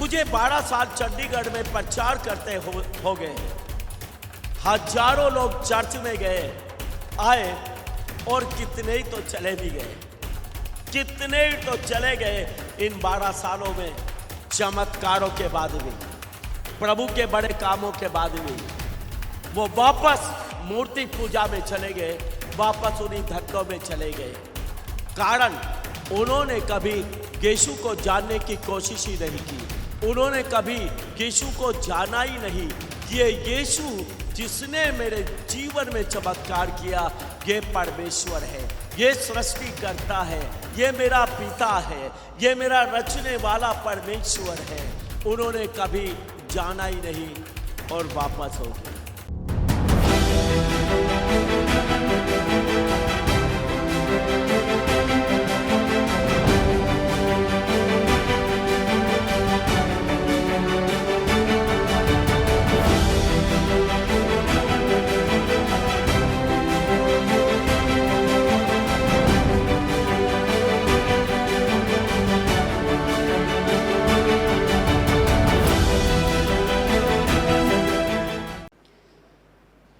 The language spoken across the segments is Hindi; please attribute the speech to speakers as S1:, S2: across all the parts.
S1: मुझे 12 साल चंडीगढ़ में प्रचार करते हो गए। हजारों लोग चर्च में गए आए और कितने ही तो चले भी गए, कितने ही तो चले गए। इन 12 सालों में चमत्कारों के बाद भी, प्रभु के बड़े कामों के बाद भी वो वापस मूर्ति पूजा में चले गए, वापस उन्हीं धंधों में चले गए। कारण उन्होंने कभी यीशु को जानने की कोशिश ही नहीं की। उन्होंने कभी यीशु को जाना ही नहीं। ये यीशु जिसने मेरे जीवन में चमत्कार किया, ये परमेश्वर है, ये सृष्टि करता है, ये मेरा पिता है, ये मेरा रचने वाला परमेश्वर है। उन्होंने कभी जाना ही नहीं और वापस हो गए।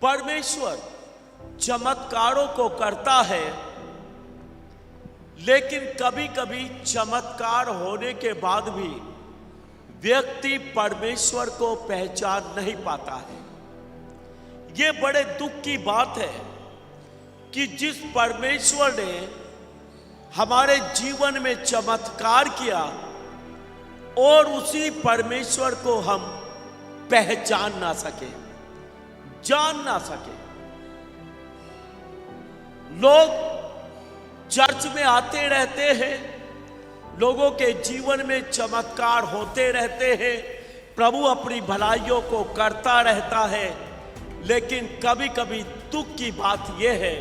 S1: परमेश्वर चमत्कारों को करता है, लेकिन कभी कभी चमत्कार होने के बाद भी व्यक्ति परमेश्वर को पहचान नहीं पाता है। ये बड़े दुख की बात है कि जिस परमेश्वर ने हमारे जीवन में चमत्कार किया और उसी परमेश्वर को हम पहचान ना सके, जान ना सके। लोग चर्च में आते रहते हैं, लोगों के जीवन में चमत्कार होते रहते हैं, प्रभु अपनी भलाइयों को करता रहता है, लेकिन कभी कभी दुख की बात यह है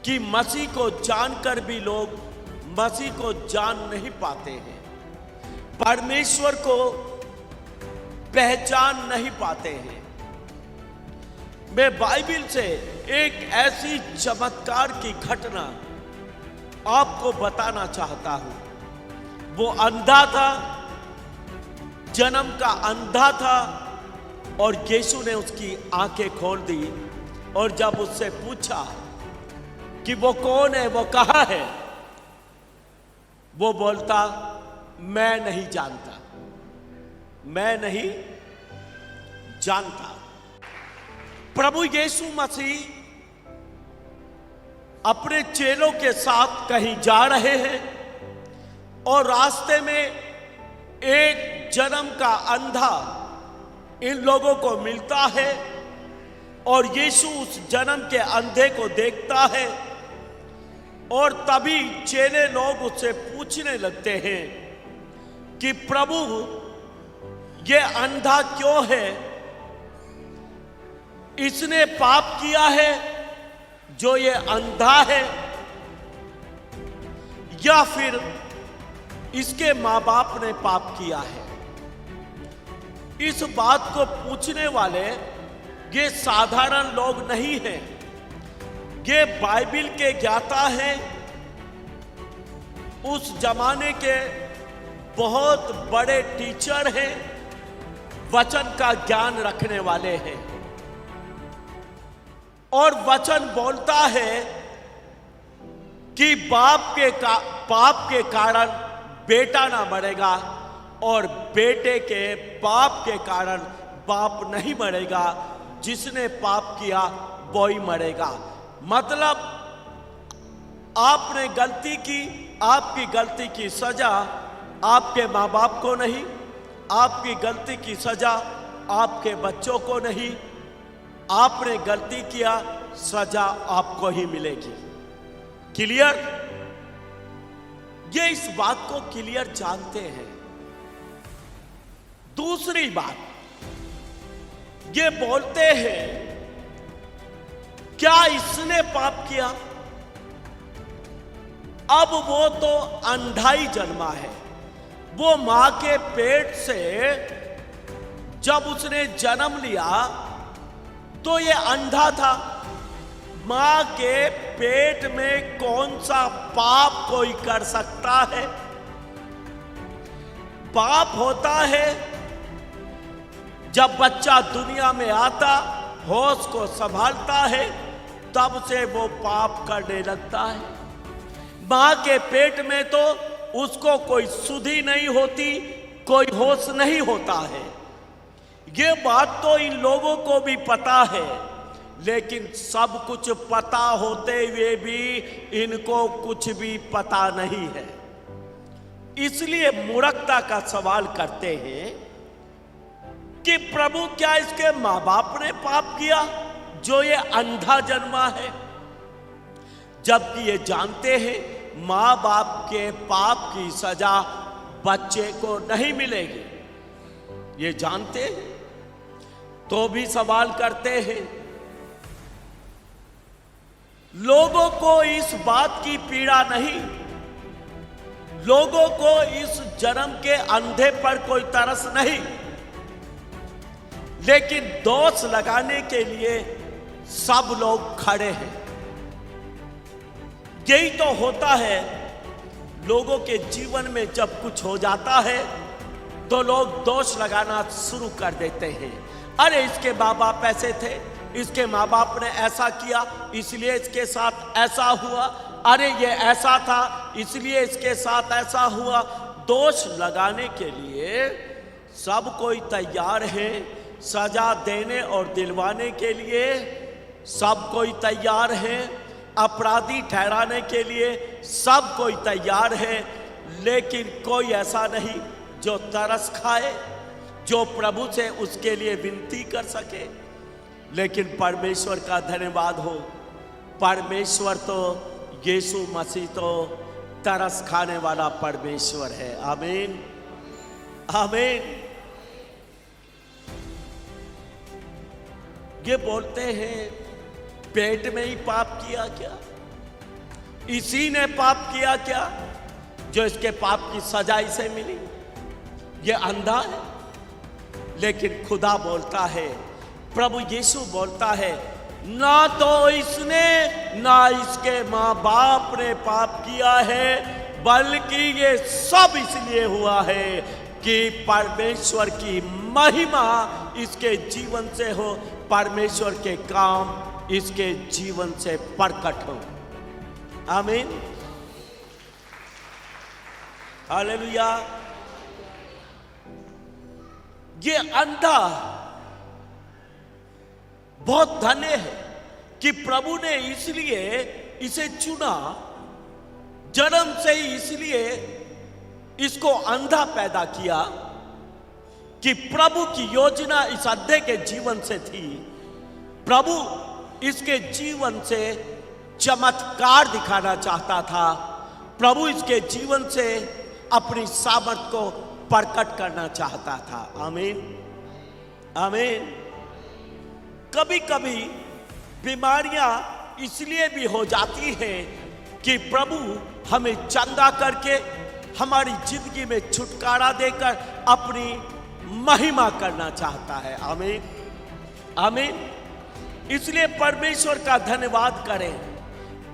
S1: कि मसीह को जानकर भी लोग मसीह को जान नहीं पाते हैं, परमेश्वर को पहचान नहीं पाते हैं। मैं बाइबल से एक ऐसी चमत्कार की घटना आपको बताना चाहता हूं। वो अंधा था, जन्म का अंधा था, और यीशु ने उसकी आंखें खोल दी। और जब उससे पूछा कि वो कौन है, वो कहाँ है, वो बोलता, मैं नहीं जानता, मैं नहीं जानता। प्रभु यीशु मसीह अपने चेलों के साथ कहीं जा रहे हैं और रास्ते में एक जन्म का अंधा इन लोगों को मिलता है और यीशु उस जन्म के अंधे को देखता है। और तभी चेले लोग उससे पूछने लगते हैं कि प्रभु, ये अंधा क्यों है? इसने पाप किया है जो ये अंधा है, या फिर इसके मां बाप ने पाप किया है? इस बात को पूछने वाले ये साधारण लोग नहीं हैं, ये बाइबल के ज्ञाता हैं, उस जमाने के बहुत बड़े टीचर हैं, वचन का ज्ञान रखने वाले हैं। और वचन बोलता है कि पाप के कारण बेटा ना मरेगा और बेटे के पाप के कारण बाप नहीं मरेगा, जिसने पाप किया वो ही मरेगा। मतलब आपने गलती की, आपकी गलती की सजा आपके माँ बाप को नहीं, आपकी गलती की सजा आपके बच्चों को नहीं, आपने गलती किया, सजा आपको ही मिलेगी। क्लियर? ये इस बात को क्लियर जानते हैं। दूसरी बात, ये बोलते हैं, क्या इसने पाप किया? अब वो तो अंधा ही जन्मा है। वो मां के पेट से जब उसने जन्म लिया तो ये अंधा था। मां के पेट में कौन सा पाप कोई कर सकता है? पाप होता है जब बच्चा दुनिया में आता, होश को संभालता है, तब से वो पाप करने लगता है। मां के पेट में तो उसको कोई सुधि नहीं होती, कोई होश नहीं होता है। ये बात तो इन लोगों को भी पता है, लेकिन सब कुछ पता होते हुए भी इनको कुछ भी पता नहीं है। इसलिए मूर्खता का सवाल करते हैं कि प्रभु क्या इसके मां बाप ने पाप किया जो ये अंधा जन्मा है? जबकि ये जानते हैं मां बाप के पाप की सजा बच्चे को नहीं मिलेगी, ये जानते हैं, तो भी सवाल करते हैं। लोगों को इस बात की पीड़ा नहीं, लोगों को इस जन्म के अंधे पर कोई तरस नहीं, लेकिन दोष लगाने के लिए सब लोग खड़े हैं। यही तो होता है, लोगों के जीवन में जब कुछ हो जाता है तो लोग दोष लगाना शुरू कर देते हैं। अरे इसके माँ बाप ऐसे थे, इसके माँ बाप ने ऐसा किया इसलिए इसके साथ ऐसा हुआ, अरे ये ऐसा था इसलिए इसके साथ ऐसा हुआ। दोष लगाने के लिए सब कोई तैयार है, सजा देने और दिलवाने के लिए सब कोई तैयार है, अपराधी ठहराने के लिए सब कोई तैयार है, लेकिन कोई ऐसा नहीं जो तरस खाए, जो प्रभु से उसके लिए विनती कर सके। लेकिन परमेश्वर का धन्यवाद हो, परमेश्वर तो यीशु मसीह तो तरस खाने वाला परमेश्वर है। आमीन, आमीन। ये बोलते हैं पेट में ही पाप किया क्या? इसी ने पाप किया क्या जो इसके पाप की सजा इसे मिली? ये अंधा है, लेकिन खुदा बोलता है, प्रभु यीशु बोलता है, ना तो इसने ना इसके मां बाप ने पाप किया है, बल्कि ये सब इसलिए हुआ है कि परमेश्वर की महिमा इसके जीवन से हो, परमेश्वर के काम इसके जीवन से प्रकट हो। आमीन, हालेलुया। ये अंधा बहुत धन्य है कि प्रभु ने इसलिए इसे चुना, जन्म से ही इसलिए इसको अंधा पैदा किया कि प्रभु की योजना इस अंधे के जीवन से थी। प्रभु इसके जीवन से चमत्कार दिखाना चाहता था, प्रभु इसके जीवन से अपनी सामर्थ को प्रकट करना चाहता था। आमीन, आमीन। कभी कभी बीमारियां इसलिए भी हो जाती हैं कि प्रभु हमें चंगा करके हमारी जिंदगी में छुटकारा देकर अपनी महिमा करना चाहता है। आमीन, आमीन। इसलिए परमेश्वर का धन्यवाद करें।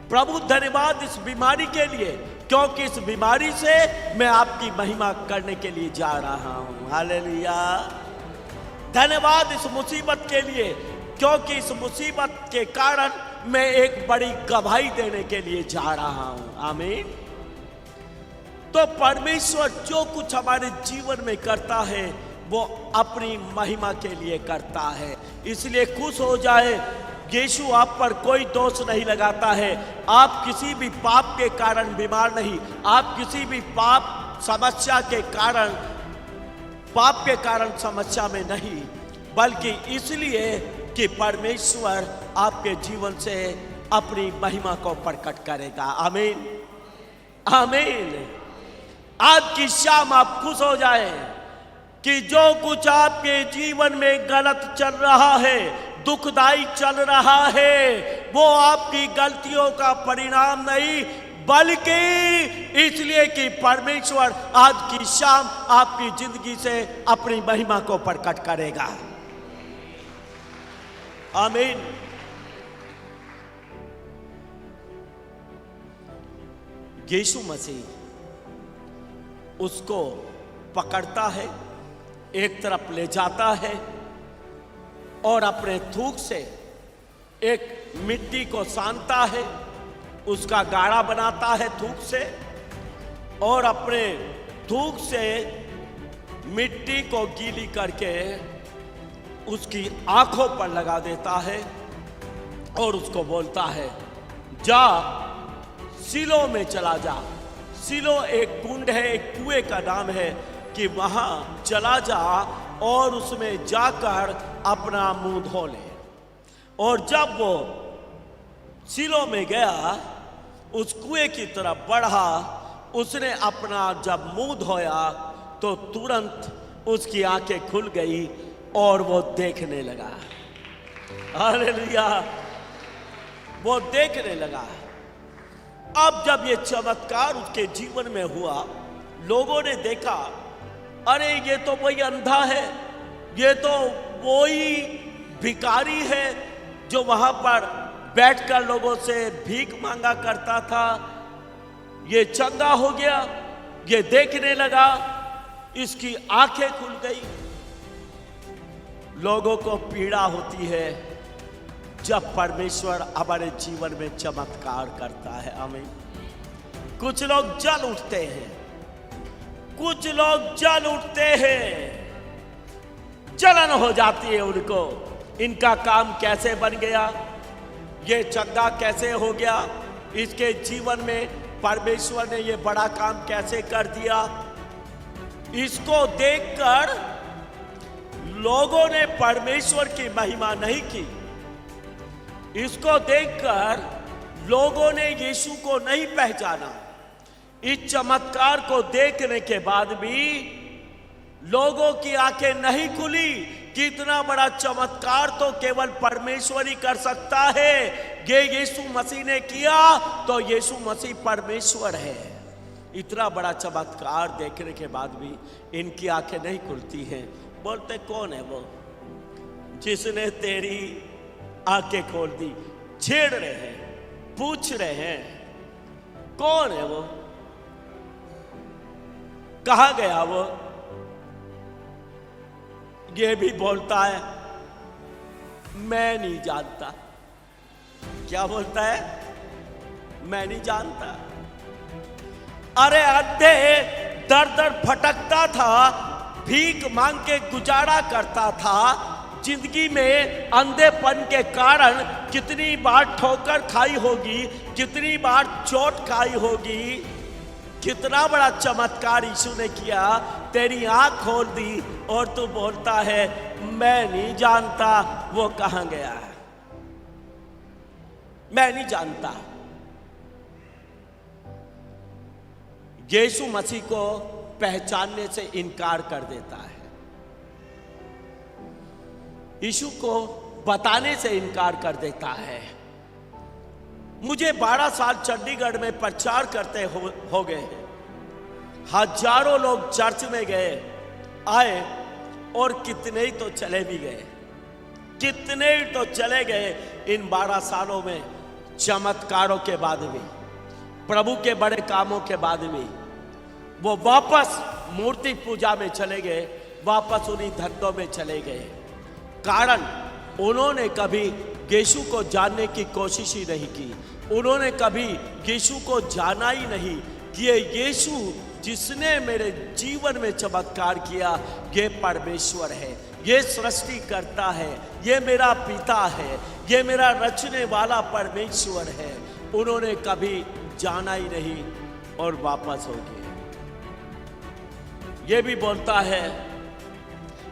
S1: प्रभु धन्यवाद इस बीमारी के लिए, क्योंकि इस बीमारी से मैं आपकी महिमा करने के लिए जा रहा हूं। हालेलुया। धन्यवाद इस मुसीबत के लिए, क्योंकि इस मुसीबत के कारण मैं एक बड़ी गवाही देने के लिए जा रहा हूं। आमीन। तो परमेश्वर जो कुछ हमारे जीवन में करता है वो अपनी महिमा के लिए करता है। इसलिए खुश हो जाए, यीशु आप पर कोई दोष नहीं लगाता है। आप किसी भी पाप के कारण बीमार नहीं, आप किसी भी पाप के कारण समस्या में नहीं, बल्कि इसलिए कि परमेश्वर आपके जीवन से अपनी महिमा को प्रकट करेगा। आमीन, आमीन। आज की शाम आप खुश हो जाए कि जो कुछ आपके जीवन में गलत चल रहा है, दुखदाई चल रहा है, वो आपकी गलतियों का परिणाम नहीं, बल्कि इसलिए कि परमेश्वर आज की शाम आपकी जिंदगी से अपनी महिमा को प्रकट करेगा। आमीन। यीशु मसीह उसको पकड़ता है, एक तरफ ले जाता है और अपने थूक से एक मिट्टी को सानता है, उसका गाढ़ा बनाता है थूक से, और अपने थूक से मिट्टी को गीली करके उसकी आंखों पर लगा देता है और उसको बोलता है, जा सिलो में चला जा। सिलो एक कुंड है, एक कुएं का नाम है, कि वहां चला जा और उसमें जाकर अपना मुंह धो ले। और जब वो सिलो में गया, उस कुएं की तरफ बढ़ा, उसने अपना जब मुंह धोया तो तुरंत उसकी आंखें खुल गई और वो देखने लगा। हालेलुया, वो देखने लगा। अब जब ये चमत्कार उसके जीवन में हुआ, लोगों ने देखा, अरे ये तो वही अंधा है, ये तो वही भिखारी है जो वहां पर बैठकर लोगों से भीख मांगा करता था। ये चंगा हो गया, ये देखने लगा, इसकी आंखें खुल गई। लोगों को पीड़ा होती है जब परमेश्वर हमारे जीवन में चमत्कार करता है। आमीन। कुछ लोग जल उठते हैं, कुछ लोग जल उठते हैं, जलन हो जाती है उनको। इनका काम कैसे बन गया, ये चंगा कैसे हो गया, इसके जीवन में परमेश्वर ने ये बड़ा काम कैसे कर दिया। इसको देखकर लोगों ने परमेश्वर की महिमा नहीं की। इसको देखकर लोगों ने यीशु को नहीं पहचाना। इस चमत्कार को देखने के बाद भी लोगों की आंखें नहीं खुली कि इतना बड़ा चमत्कार तो केवल परमेश्वर ही कर सकता है। ये यीशु मसीह ने किया तो यीशु मसीह परमेश्वर है। इतना बड़ा चमत्कार देखने के बाद भी इनकी आंखें नहीं खुलती हैं। बोलते, कौन है वो जिसने तेरी आंखें खोल दी? छेड़ रहे हैं, पूछ रहे हैं, कौन है वो, कहां गया वो? ये भी बोलता है, मैं नहीं जानता। क्या बोलता है? मैं नहीं जानता। अरे अंधे दर दर भटकता था, भीख मांग के गुजारा करता था। जिंदगी में अंधेपन के कारण कितनी बार ठोकर खाई होगी, कितनी बार चोट खाई होगी। कितना बड़ा चमत्कार यीशु ने किया, तेरी आंख खोल दी और तू बोलता है मैं नहीं जानता वो कहां गया है, मैं नहीं जानता। यीशु मसीह को पहचानने से इनकार कर देता है, यीशु को बताने से इनकार कर देता है। मुझे 12 साल चंडीगढ़ में प्रचार करते हो गए। हजारों लोग चर्च में गए, आए और कितने ही तो चले भी गए, कितने ही तो चले गए। इन 12 सालों में चमत्कारों के बाद भी, प्रभु के बड़े कामों के बाद भी वो वापस मूर्ति पूजा में चले गए, वापस उन्हीं धंधों में चले गए। कारण उन्होंने कभी यीशु को जानने की कोशिश ही नहीं की। उन्होंने कभी यीशु को जाना ही नहीं कि ये यीशु जिसने मेरे जीवन में चमत्कार किया, ये परमेश्वर है, ये सृष्टि करता है, ये मेरा पिता है, ये मेरा रचने वाला परमेश्वर है। उन्होंने कभी जाना ही नहीं और वापस हो गए। ये भी बोलता है,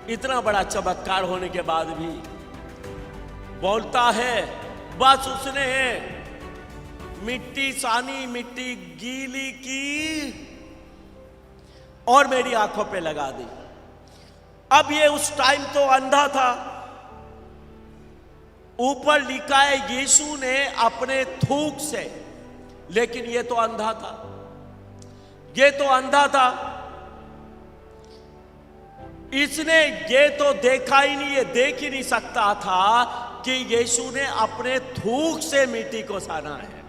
S1: इतना बड़ा चमत्कार होने के बाद भी बोलता है, बस उसने मिट्टी सानी, मिट्टी गीली की और मेरी आंखों पे लगा दी। अब ये उस टाइम तो अंधा था। ऊपर लिखा है यीशु ने अपने थूक से, लेकिन ये तो अंधा था, ये तो अंधा था। इसने ये तो देखा ही नहीं, ये देख ही नहीं सकता था कि यीशु ने अपने थूक से मिट्टी को साना है,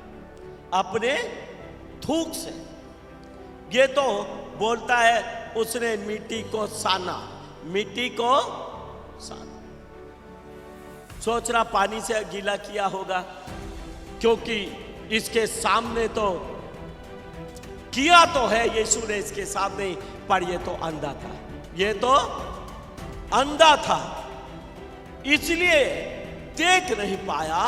S1: अपने थूक से। ये तो बोलता है उसने मिट्टी को साना, मिट्टी को साना। सोच रहा पानी से गीला किया होगा, क्योंकि इसके सामने तो किया तो है यीशु ने इसके सामने, पर ये तो अंधा था, ये तो अंधा था, इसलिए देख नहीं पाया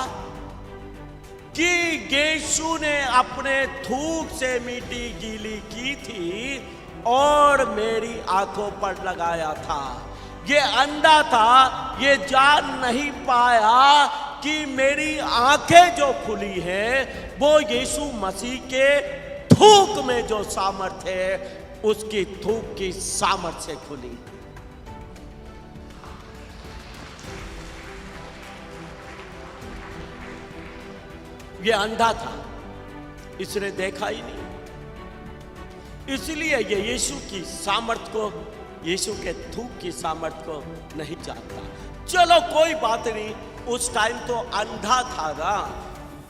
S1: कि यीशु ने अपने थूक से मिट्टी गीली की थी और मेरी आंखों पर लगाया था। ये अंधा था, ये जान नहीं पाया कि मेरी आंखें जो खुली है वो यीशु मसीह के थूक में जो सामर्थ्य है, उसकी थूक की सामर्थ्य से खुली। ये अंधा था, इसने देखा ही नहीं, इसलिए ये यीशु की सामर्थ्य को, यीशु के थूक की सामर्थ्य को नहीं जानता। चलो कोई बात नहीं, उस टाइम तो अंधा था ना,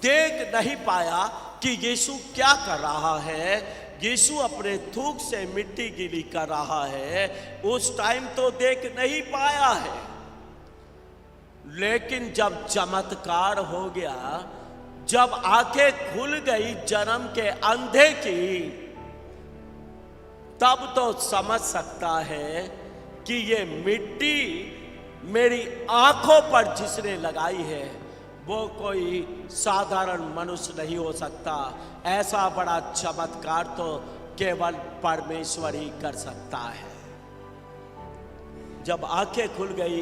S1: देख नहीं पाया कि यीशु क्या कर रहा है। यीशु अपने थूक से मिट्टी गीली कर रहा है, उस टाइम तो देख नहीं पाया है। लेकिन जब चमत्कार हो गया, जब आंखें खुल गई जन्म के अंधे की, तब तो समझ सकता है कि ये मिट्टी मेरी आंखों पर जिसने लगाई है वो कोई साधारण मनुष्य नहीं हो सकता। ऐसा बड़ा चमत्कार तो केवल परमेश्वर ही कर सकता है। जब आंखें खुल गई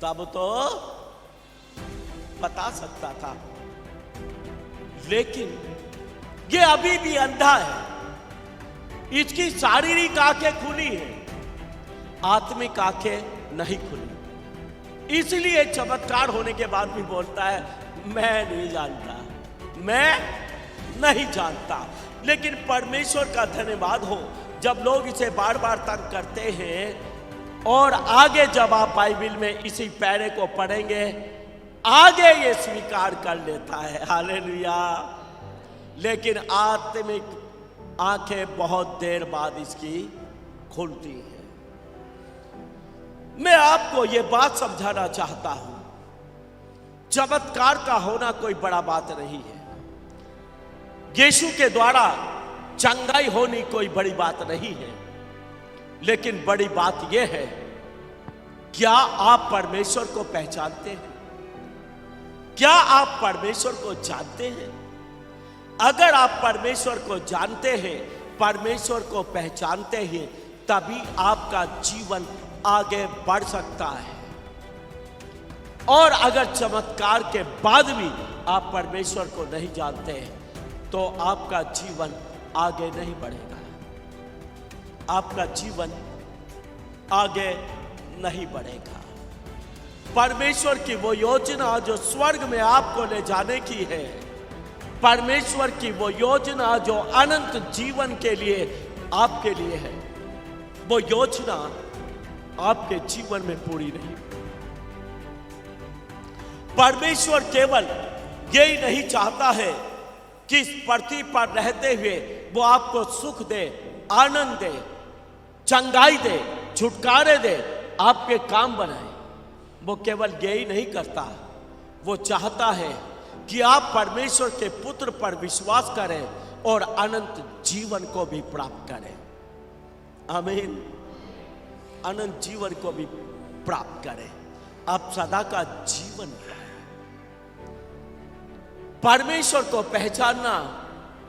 S1: तब तो बता सकता था, लेकिन ये अभी भी अंधा है। इसकी शारीरिक आंखें खुली है, आत्मिक आंखें नहीं खुली, इसलिए चमत्कार होने के बाद भी बोलता है मैं नहीं जानता, मैं नहीं जानता। लेकिन परमेश्वर का धन्यवाद हो, जब लोग इसे बार बार तंग करते हैं और आगे जब आप बाइबल में इसी पैरे को पढ़ेंगे, आगे ये स्वीकार कर लेता है, हालेलुया। लेकिन आत्मिक आंखें बहुत देर बाद इसकी खुलती है। मैं आपको ये बात समझाना चाहता हूं, चमत्कार का होना कोई बड़ा बात नहीं है। यीशु के द्वारा चंगाई होनी कोई बड़ी बात नहीं है, लेकिन बड़ी बात यह है, क्या आप परमेश्वर को पहचानते हैं? क्या आप परमेश्वर को जानते हैं? अगर आप परमेश्वर को जानते हैं, परमेश्वर को पहचानते हैं, तभी आपका जीवन आगे बढ़ सकता है। और अगर चमत्कार के बाद भी आप परमेश्वर को नहीं जानते हैं, तो आपका जीवन आगे नहीं बढ़ेगा, आपका जीवन आगे नहीं बढ़ेगा। परमेश्वर की वो योजना जो स्वर्ग में आपको ले जाने की है, परमेश्वर की वो योजना जो अनंत जीवन के लिए आपके लिए है, वो योजना आपके जीवन में पूरी नहीं। परमेश्वर केवल यही नहीं चाहता है कि इस पृथ्वी पर रहते हुए वो आपको सुख दे, आनंद दे, चंगाई दे, छुटकारे दे, आपके काम बनाए। वो केवल यही नहीं करता, वो चाहता है कि आप परमेश्वर के पुत्र पर विश्वास करें और अनंत जीवन को भी प्राप्त करें। आमीन। अनंत जीवन को भी प्राप्त करें, आप सदा का जीवन पाएं। परमेश्वर को पहचानना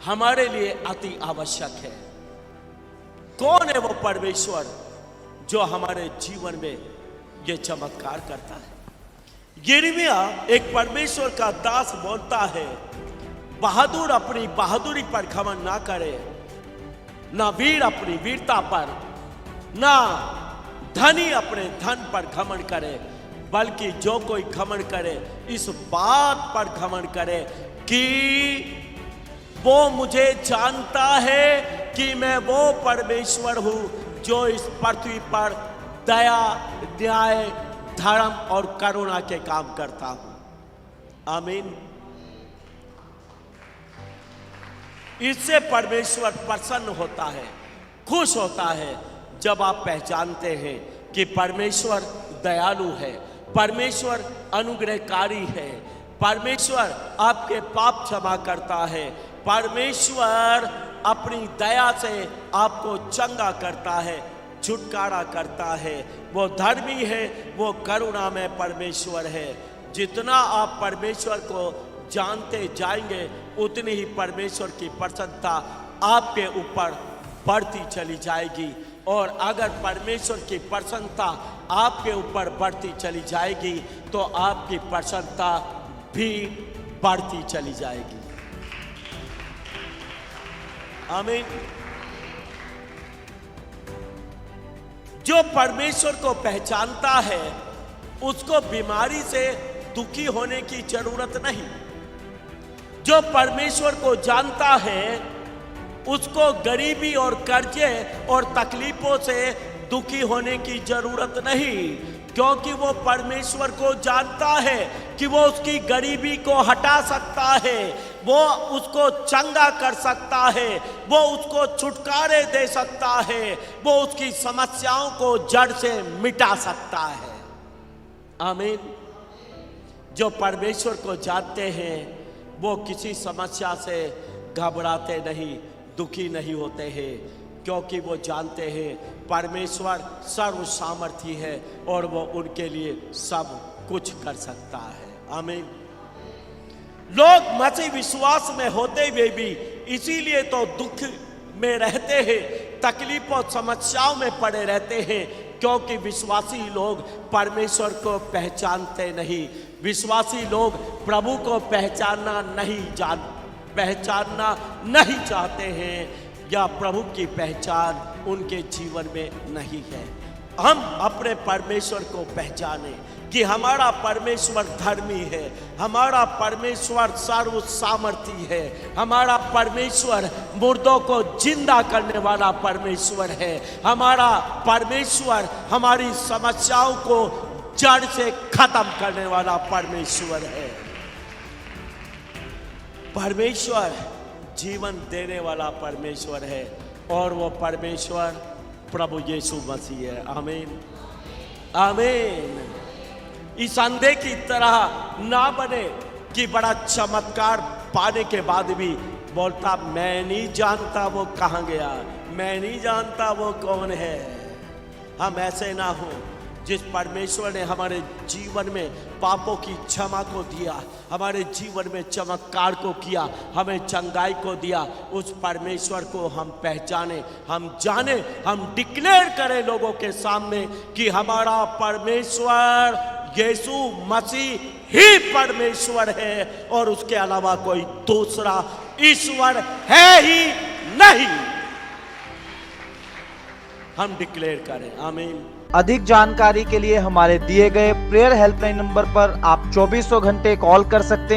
S1: हमारे लिए अति आवश्यक है। कौन है वो परमेश्वर जो हमारे जीवन में ये चमत्कार करता है? यिर्मयाह एक परमेश्वर का दास बोलता है, बहादुर अपनी बहादुरी पर घमंड ना करे, ना वीर अपनी वीरता पर, ना धनी अपने धन पर घमंड करे, बल्कि जो कोई घमंड करे इस बात पर घमंड करे कि वो मुझे जानता है कि मैं वो परमेश्वर हूं जो इस पृथ्वी पर दया, न्याय, धर्म और करुणा के काम करता हूं। आमीन। इससे परमेश्वर प्रसन्न होता है, खुश होता है, जब आप पहचानते हैं कि परमेश्वर दयालु है, परमेश्वर अनुग्रहकारी है, परमेश्वर आपके पाप क्षमा करता है, परमेश्वर अपनी दया से आपको चंगा करता है, छुटकारा करता है, वो धर्मी है, वो करुणामय परमेश्वर है। जितना आप परमेश्वर को जानते जाएंगे उतनी ही परमेश्वर की प्रसन्नता आपके ऊपर बढ़ती चली जाएगी। और अगर परमेश्वर की प्रसन्नता आपके ऊपर बढ़ती चली जाएगी तो आपकी प्रसन्नता भी बढ़ती चली जाएगी। आमीन। जो परमेश्वर को पहचानता है उसको बीमारी से दुखी होने की जरूरत नहीं। जो परमेश्वर को जानता है उसको गरीबी और कर्जे और तकलीफों से दुखी होने की जरूरत नहीं, क्योंकि वो परमेश्वर को जानता है कि वो उसकी गरीबी को हटा सकता है, वो उसको चंगा कर सकता है, वो उसको छुटकारे दे सकता है, वो उसकी समस्याओं को जड़ से मिटा सकता है। आमीन। जो परमेश्वर को जानते हैं वो किसी समस्या से घबराते नहीं, दुखी नहीं होते हैं, क्योंकि वो जानते हैं परमेश्वर सर्व सामर्थी है और वो उनके लिए सब कुछ कर सकता है। आमीन। लोग मसीह विश्वास में होते हुए भी इसीलिए तो दुख में रहते हैं, तकलीफ और समस्याओं में पड़े रहते हैं, क्योंकि विश्वासी लोग परमेश्वर को पहचानते नहीं। विश्वासी लोग प्रभु को पहचानना नहीं चाहते हैं, या प्रभु की पहचान उनके जीवन में नहीं है। हम अपने परमेश्वर को पहचाने कि हमारा परमेश्वर धर्मी है, हमारा परमेश्वर सर्व सामर्थी है, हमारा परमेश्वर मुर्दों को जिंदा करने वाला परमेश्वर है, हमारा परमेश्वर हमारी समस्याओं को जड़ से खत्म करने वाला परमेश्वर है। परमेश्वर जीवन देने वाला परमेश्वर है और वो परमेश्वर प्रभु यीशु मसीह है। आमीन। आमीन। इस अंधे की तरह ना बने कि बड़ा चमत्कार पाने के बाद भी बोलता मैं नहीं जानता वो कहाँ गया, मैं नहीं जानता वो कौन है। हम ऐसे ना हो। जिस परमेश्वर ने हमारे जीवन में पापों की क्षमा को दिया, हमारे जीवन में चमत्कार को किया, हमें चंगाई को दिया, उस परमेश्वर को हम पहचाने, हम जाने, हम डिक्लेयर करें लोगों के सामने कि हमारा परमेश्वर यीशु मसीह ही परमेश्वर है और उसके अलावा कोई दूसरा ईश्वर है ही नहीं। हम डिक्लेयर करें। आमीन।
S2: अधिक जानकारी के लिए हमारे दिए गए प्रेयर हेल्पलाइन नंबर पर आप 2400 घंटे कॉल कर सकते हैं।